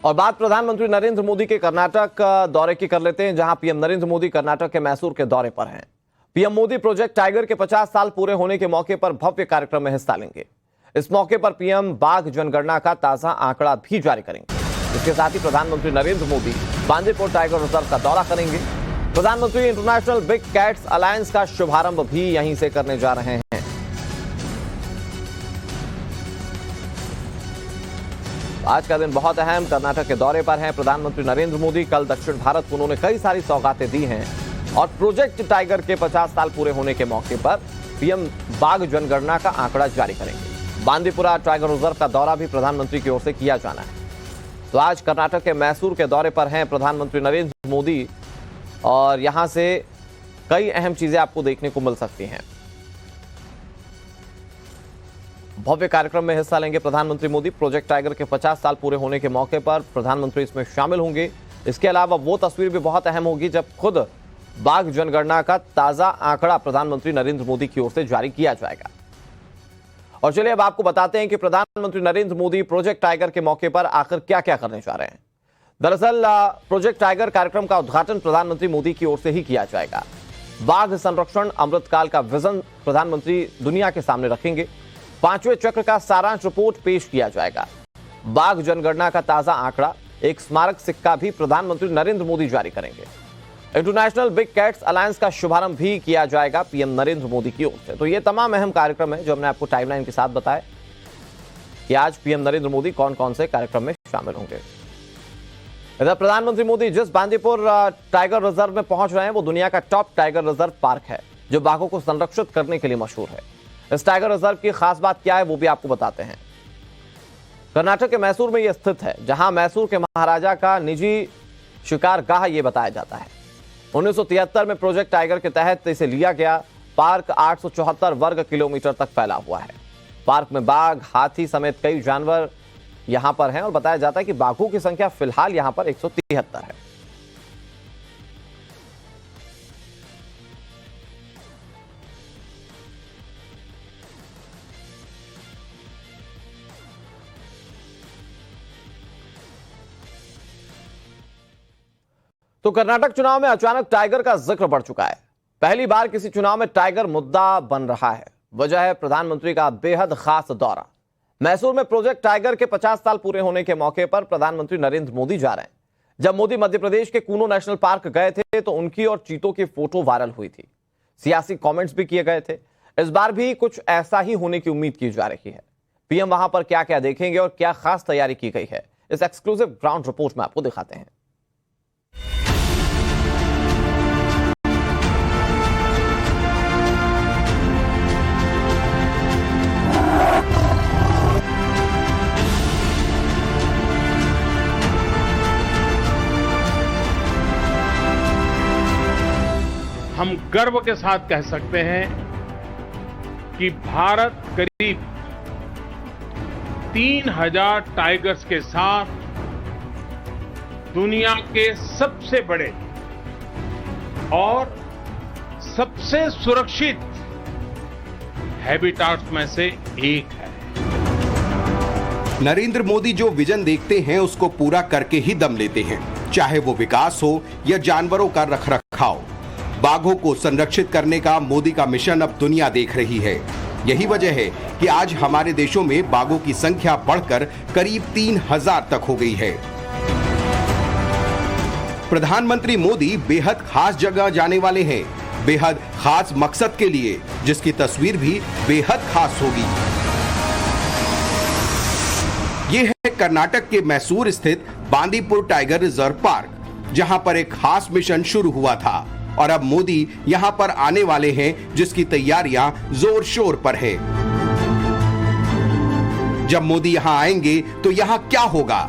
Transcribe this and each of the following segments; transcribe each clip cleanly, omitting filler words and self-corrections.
और बात प्रधानमंत्री नरेंद्र मोदी के कर्नाटक दौरे की कर लेते हैं, जहां पीएम नरेंद्र मोदी कर्नाटक के मैसूर के दौरे पर हैं। पीएम मोदी प्रोजेक्ट टाइगर के 50 साल पूरे होने के मौके पर भव्य कार्यक्रम में हिस्सा लेंगे। इस मौके पर पीएम बाघ जनगणना का ताजा आंकड़ा भी जारी करेंगे। इसके साथ ही प्रधानमंत्री नरेंद्र मोदी बांदीपुर टाइगर रिजर्व का दौरा करेंगे। प्रधानमंत्री इंटरनेशनल बिग कैट्स अलायंस का शुभारंभ भी यहीं से करने जा रहे हैं। आज का दिन बहुत अहम, कर्नाटक के दौरे पर हैं प्रधानमंत्री नरेंद्र मोदी। कल दक्षिण भारत को उन्होंने कई सारी सौगातें दी हैं और प्रोजेक्ट टाइगर के 50 साल पूरे होने के मौके पर पीएम बाघ जनगणना का आंकड़ा जारी करेंगे। बांदीपुरा टाइगर रिजर्व का दौरा भी प्रधानमंत्री की ओर से किया जाना है। तो आज कर्नाटक के मैसूर के दौरे पर हैं प्रधानमंत्री नरेंद्र मोदी और यहां से कई अहम चीजें आपको देखने को मिल सकती हैं। भव्य कार्यक्रम में हिस्सा लेंगे प्रधानमंत्री मोदी। प्रोजेक्ट टाइगर के 50 साल पूरे होने के मौके पर प्रधानमंत्री इसमें शामिल होंगे। इसके अलावा वो तस्वीर भी बहुत अहम होगी जब खुद बाघ जनगणना का ताजा आंकड़ा प्रधानमंत्री नरेंद्र मोदी की ओर से जारी किया जाएगा। और चलिए अब आपको बताते हैं कि प्रधानमंत्री नरेंद्र मोदी प्रोजेक्ट टाइगर के मौके पर आखिर क्या क्या करने जा रहे हैं। दरअसल प्रोजेक्ट टाइगर कार्यक्रम का उद्घाटन प्रधानमंत्री मोदी की ओर से ही किया जाएगा। बाघ संरक्षण अमृतकाल का विजन प्रधानमंत्री दुनिया के सामने रखेंगे। 5वें चक्र का सारांश रिपोर्ट पेश किया जाएगा। बाघ जनगणना का ताजा आंकड़ा, एक स्मारक सिक्का भी प्रधानमंत्री नरेंद्र मोदी जारी करेंगे। इंटरनेशनल बिग कैट्स अलायंस का शुभारंभ भी किया जाएगा पीएम नरेंद्र मोदी की ओर से। तो ये तमाम अहम कार्यक्रम है जो हमने आपको टाइमलाइन के साथ बताया कि आज पीएम नरेंद्र मोदी कौन कौन से कार्यक्रम में शामिल होंगे। इधर प्रधानमंत्री मोदी जिस बांदीपुर टाइगर रिजर्व में पहुंच रहे हैं वो दुनिया का टॉप टाइगर रिजर्व पार्क है जो बाघों को संरक्षित करने के लिए मशहूर है। इस टाइगर रिजर्व की खास बात क्या है वो भी आपको बताते हैं। कर्नाटक के मैसूर में यह स्थित है, जहां मैसूर के महाराजा का निजी शिकारगाह ये बताया जाता है। 1973 में प्रोजेक्ट टाइगर के तहत इसे लिया गया। पार्क 874 वर्ग किलोमीटर तक फैला हुआ है। पार्क में बाघ, हाथी समेत कई जानवर यहां पर हैं और बताया जाता है कि बाघों की संख्या फिलहाल यहां पर 173 है। तो कर्नाटक चुनाव में अचानक टाइगर का जिक्र बढ़ चुका है। पहली बार किसी चुनाव में टाइगर मुद्दा बन रहा है। वजह है प्रधानमंत्री का बेहद खास दौरा। मैसूर में प्रोजेक्ट टाइगर के 50 साल पूरे होने के मौके पर प्रधानमंत्री नरेंद्र मोदी जा रहे हैं। जब मोदी मध्य प्रदेश के कूनो नेशनल पार्क गए थे तो उनकी और चीतों की फोटो वायरल हुई थी। सियासी कमेंट्स भी किए गए थे। इस बार भी कुछ ऐसा ही होने की उम्मीद की जा रही है। पीएम वहां पर क्या क्या देखेंगे और क्या खास तैयारी की गई है, इस एक्सक्लूसिव ग्राउंड रिपोर्ट में आपको दिखाते हैं। हम गर्व के साथ कह सकते हैं कि भारत करीब 3000 टाइगर्स के साथ दुनिया के सबसे बड़े और सबसे सुरक्षित हैबिटाट्स में से एक है। नरेंद्र मोदी जो विजन देखते हैं उसको पूरा करके ही दम लेते हैं, चाहे वो विकास हो या जानवरों का रखरखाव। बाघों को संरक्षित करने का मोदी का मिशन अब दुनिया देख रही है। यही वजह है कि आज हमारे देशों में बाघों की संख्या बढ़कर करीब 3000 तक हो गई है। प्रधानमंत्री मोदी बेहद खास जगह जाने वाले हैं, बेहद खास मकसद के लिए, जिसकी तस्वीर भी बेहद खास होगी। ये है कर्नाटक के मैसूर स्थित बांदीपुर टाइगर रिजर्व पार्क, जहां पर एक खास मिशन शुरू हुआ था और अब मोदी यहां पर आने वाले हैं, जिसकी तैयारियां जोर शोर पर है। जब मोदी यहां आएंगे तो यहां क्या होगा,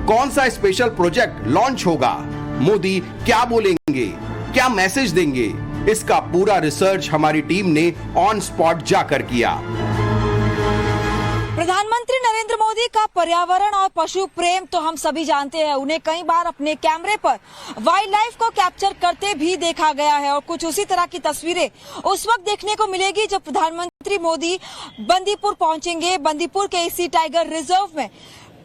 कौन सा स्पेशल प्रोजेक्ट लॉन्च होगा, मोदी क्या बोलेंगे, क्या मैसेज देंगे, इसका पूरा रिसर्च हमारी टीम ने ऑन स्पॉट जाकर किया। प्रधानमंत्री नरेंद्र मोदी का पर्यावरण और पशु प्रेम तो हम सभी जानते हैं। उन्हें कई बार अपने कैमरे पर वाइल्ड लाइफ को कैप्चर करते भी देखा गया है और कुछ उसी तरह की तस्वीरें उस वक्त देखने को मिलेगी जब प्रधानमंत्री मोदी बंदीपुर पहुंचेंगे। बंदीपुर के इसी टाइगर रिजर्व में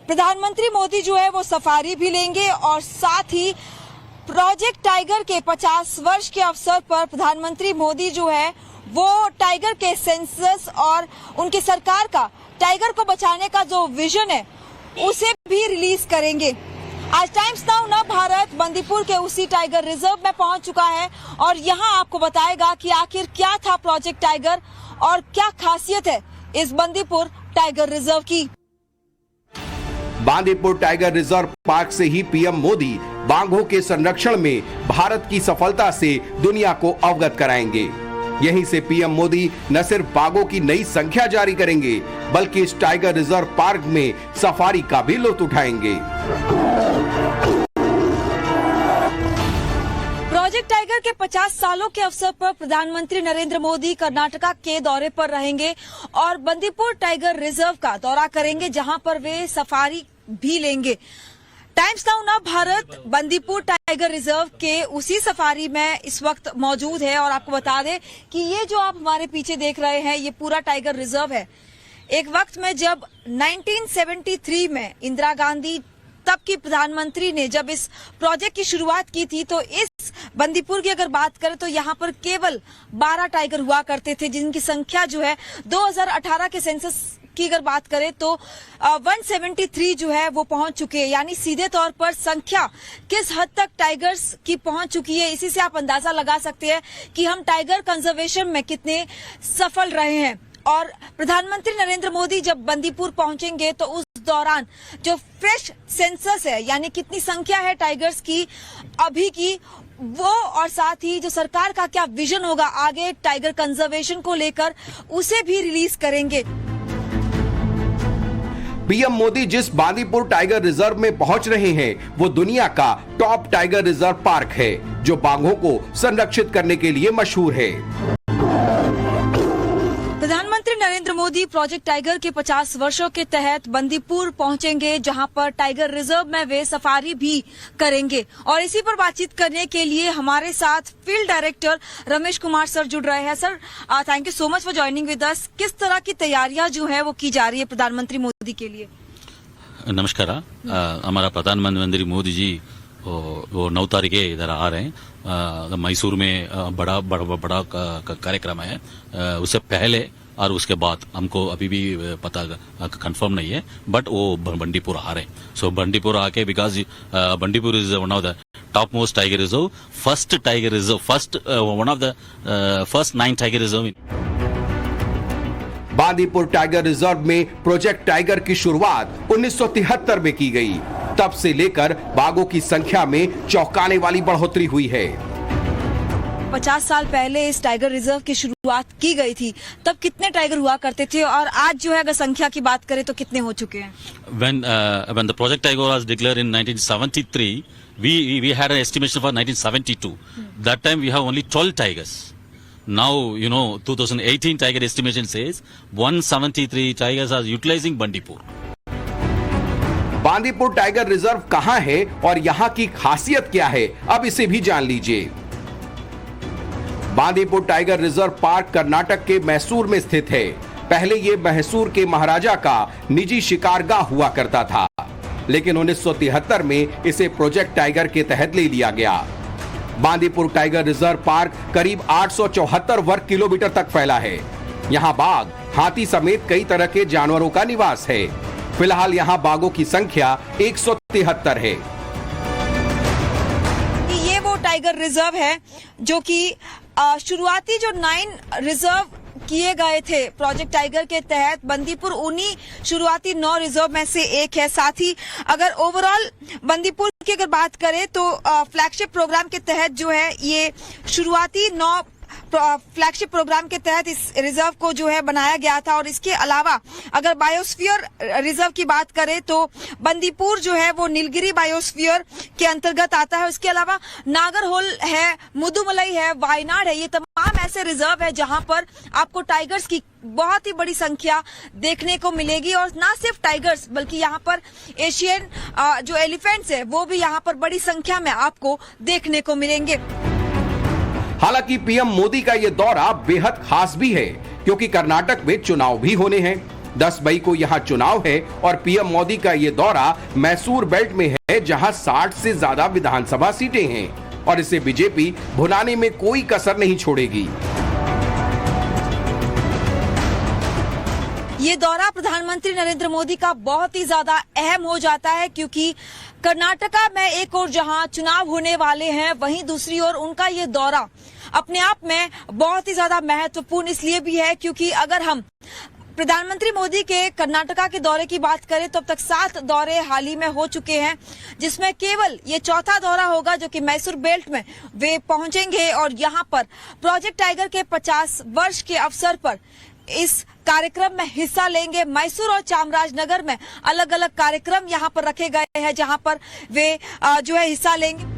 प्रधानमंत्री मोदी जो है वो सफारी भी लेंगे और साथ ही प्रोजेक्ट टाइगर के 50 वर्ष के अवसर पर प्रधानमंत्री मोदी जो है वो टाइगर के सेंसस और उनकी सरकार का टाइगर को बचाने का जो विजन है उसे भी रिलीज करेंगे। आज टाइम्स नाउ नव भारत बंदीपुर के उसी टाइगर रिजर्व में पहुंच चुका है और यहां आपको बताएगा कि आखिर क्या था प्रोजेक्ट टाइगर और क्या खासियत है इस बंदीपुर टाइगर रिजर्व की। बांदीपुर टाइगर रिजर्व पार्क से ही पीएम मोदी बाघों के संरक्षण में भारत की सफलता से दुनिया को अवगत कराएंगे। यहीं से पीएम मोदी न सिर्फ बाघों की नई संख्या जारी करेंगे बल्कि इस टाइगर रिजर्व पार्क में सफारी का भी लुत्फ उठाएंगे। प्रोजेक्ट टाइगर के 50 सालों के अवसर पर प्रधानमंत्री नरेंद्र मोदी कर्नाटका के दौरे पर रहेंगे और बंदीपुर टाइगर रिजर्व का दौरा करेंगे जहां पर वे सफारी भी लेंगे। टाइम्स नाउ नव भारत बंदीपुर टाइगर रिजर्व के उसी सफारी में इस वक्त मौजूद है और आपको बता दें कि ये जो आप हमारे पीछे देख रहे हैं ये पूरा टाइगर रिजर्व है। एक वक्त में जब 1973 में इंदिरा गांधी तब की प्रधानमंत्री ने जब इस प्रोजेक्ट की शुरुआत की थी तो इस बंदीपुर की अगर बात करें तो यहाँ पर केवल 12 टाइगर हुआ करते थे, जिनकी संख्या जो है 2018 के सेंसस की अगर बात करें तो 173 जो है वो पहुंच चुके हैं। यानी सीधे तौर पर संख्या किस हद तक टाइगर्स की पहुंच चुकी है इसी से आप अंदाजा लगा सकते हैं कि हम टाइगर कंजर्वेशन में कितने सफल रहे हैं। और प्रधानमंत्री नरेंद्र मोदी जब बंदीपुर पहुंचेंगे तो उस दौरान जो फ्रेश सेंसस है यानी कितनी संख्या है टाइगर्स की अभी की वो और साथ ही जो सरकार का क्या विजन होगा आगे टाइगर कंजर्वेशन को लेकर उसे भी रिलीज करेंगे। पीएम मोदी जिस बांदीपुर टाइगर रिजर्व में पहुंच रहे हैं वो दुनिया का टॉप टाइगर रिजर्व पार्क है जो बाघों को संरक्षित करने के लिए मशहूर है। प्रधानमंत्री नरेंद्र मोदी प्रोजेक्ट टाइगर के 50 वर्षों के तहत बंदीपुर पहुंचेंगे जहां पर टाइगर रिजर्व में वे सफारी भी करेंगे और इसी पर बातचीत करने के लिए हमारे साथ field director Ramesh Kumar sir जुड़ रहे हैं। Sir thank you so much for joining with us. किस तरह की तैयारियां जो है वो की जा रही है प्रधानमंत्री मोदी के लिए? नमस्कार। हमारा प्रधानमंत्री मोदी जी वो 9 तारीख इधर आ रहे हैं। मैसूर में बड़ा कार्यक्रम है। उससे पहले और उसके बाद हमको अभी भी पता कंफर्म नहीं है बट वो बंदीपुर आ रहे हैं। सो बंदीपुर आके because Bandipur is one of the top most tiger reserve, first tiger reserve, one of the first 9 tiger reserve. Bandipur tiger reserve में प्रोजेक्ट टाइगर की शुरुआत 1973 में की गई। तब से लेकर बाघों की संख्या में चौंकाने वाली बढ़ोतरी हुई है। 50 साल पहले इस टाइगर रिजर्व की शुरुआत की गई थी, तब कितने टाइगर हुआ करते थे और आज जो है अगर संख्या की बात करें तो कितने हो चुके हैं? When the project tiger was declared in 1973, we had an estimation for 1972. That time we have only 12 tigers. Now, 2018 tiger estimation says 173 tigers are utilizing Bandipur. Bandipur tiger reserve कहां है और यहां की खासियत क्या है, अब इसे भी जान लीजिए। Bandipur tiger reserve park Karnataka के मैसूर में स्थित है। पहले ये मैसूर के महाराजा का निजी शिकारगाह हुआ करता था, लेकिन 1973 में इसे प्रोजेक्ट टाइगर के तहत ले लिया गया। बांदीपुर टाइगर रिजर्व पार्क करीब 874 वर्ग किलोमीटर तक फैला है। यहाँ बाघ, हाथी समेत कई तरह के जानवरों का निवास है। फिलहाल यहाँ बाघों की संख्या 173 है। ये वो टाइगर रिजर्व है जो कि शुरुआती जो 9 रिजर्व किए गए थे प्रोजेक्ट टाइगर के तहत, बंदीपुर उन्हीं शुरुआती 9 रिजर्व में से एक है। साथ ही अगर ओवरऑल बंदीपुर की अगर बात करें तो फ्लैगशिप प्रोग्राम के तहत जो है ये शुरुआती 9 फ्लैगशिप प्रोग्राम के तहत इस रिजर्व को जो है बनाया गया था। और इसके अलावा अगर बायोस्फीयर रिजर्व की बात करें तो बंदीपुर जो है वो नीलगिरी बायोस्फीयर के अंतर्गत आता है। इसके अलावा नागरहोल है, मुदुमलई है, वायनाड है, ये तमाम ऐसे रिजर्व है जहां पर आपको टाइगर्स की बहुत ही बड़ी संख्या देखने को मिलेगी। और ना सिर्फ टाइगर्स बल्कि यहाँ पर एशियन जो एलिफेंट्स है वो भी यहाँ पर बड़ी संख्या में आपको देखने को मिलेंगे। हालांकि पीएम मोदी का यह दौरा बेहद खास भी है क्योंकि कर्नाटक में चुनाव भी होने हैं। 10 मई को यहाँ चुनाव है और पीएम मोदी का ये दौरा मैसूर बेल्ट में है, जहाँ 60 से ज्यादा विधानसभा सीटें हैं और इसे बीजेपी भुनाने में कोई कसर नहीं छोड़ेगी। ये दौरा प्रधानमंत्री नरेंद्र मोदी का बहुत ही ज्यादा अहम हो जाता है, क्योंकि कर्नाटका में एक और जहां चुनाव होने वाले हैं, वहीं दूसरी ओर उनका ये दौरा अपने आप में बहुत ही ज्यादा महत्वपूर्ण इसलिए भी है क्योंकि अगर हम प्रधानमंत्री मोदी के कर्नाटका के दौरे की बात करें तो अब तक 7 दौरे हाल ही में हो चुके हैं, जिसमें केवल ये चौथा दौरा होगा जो कि मैसूर बेल्ट में वे पहुंचेंगे और यहां पर प्रोजेक्ट टाइगर के 50 वर्ष के अवसर पर इस कार्यक्रम में हिस्सा लेंगे। मैसूर और चामराजनगर में अलग अलग कार्यक्रम यहां पर रखे गए हैं जहां पर वे जो है हिस्सा लेंगे।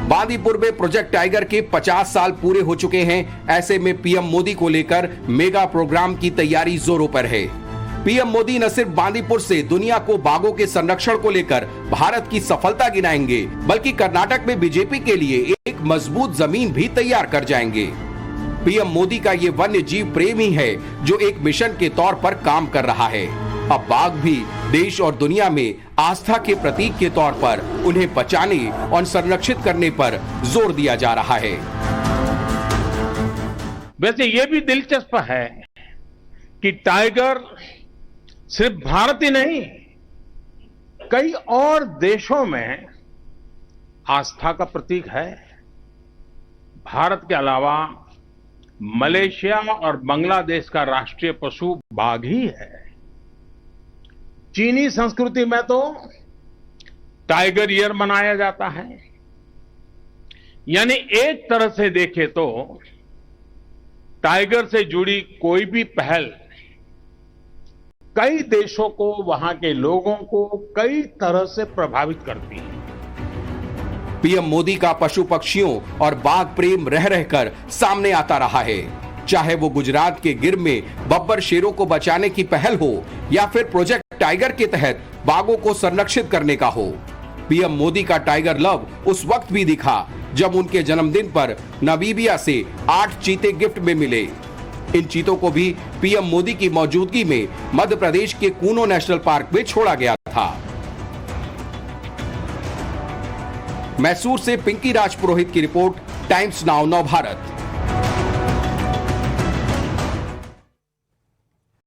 बांदीपुर में प्रोजेक्ट टाइगर के 50 साल पूरे हो चुके हैं। ऐसे में पीएम मोदी को लेकर मेगा प्रोग्राम की तैयारी जोरों पर है। पीएम मोदी न सिर्फ बांदीपुर से दुनिया को बाघों के संरक्षण को लेकर भारत की सफलता गिनाएंगे, बल्कि कर्नाटक में बीजेपी के लिए एक मजबूत जमीन भी तैयार कर जाएंगे। पीएम मोदी का ये वन्य जीव प्रेम ही है जो एक मिशन के तौर पर काम कर रहा है। अब बाघ भी देश और दुनिया में आस्था के प्रतीक के तौर पर उन्हें बचाने और संरक्षित करने पर जोर दिया जा रहा है। वैसे ये भी दिलचस्प है कि टाइगर सिर्फ भारत ही नहीं, कई और देशों में आस्था का प्रतीक है। भारत के अलावा मलेशिया और बांग्लादेश का राष्ट्रीय पशु बाघ ही है। चीनी संस्कृति में तो टाइगर ईयर मनाया जाता है। यानी एक तरह से देखें तो टाइगर से जुड़ी कोई भी पहल कई देशों को, वहां के लोगों को कई तरह से प्रभावित करती है। पीएम मोदी का पशु पक्षियों और बाघ प्रेम रह रहकर सामने आता रहा है। चाहे वो गुजरात के गिर में बब्बर शेरों को बचाने की पहल हो या फिर प्रोजेक्ट टाइगर के तहत बाघों को संरक्षित करने का हो। पीएम मोदी का टाइगर लव उस वक्त भी दिखा जब उनके जन्मदिन पर नामीबिया से 8 चीते गिफ्ट में मिले। इन चीतों को भी पीएम मोदी की मौजूदगी में मध्य प्रदेश के कूनो नेशनल पार्क में छोड़ा गया था। मैसूर से पिंकी राज पुरोहित की रिपोर्ट, टाइम्स नाउ नव भारत।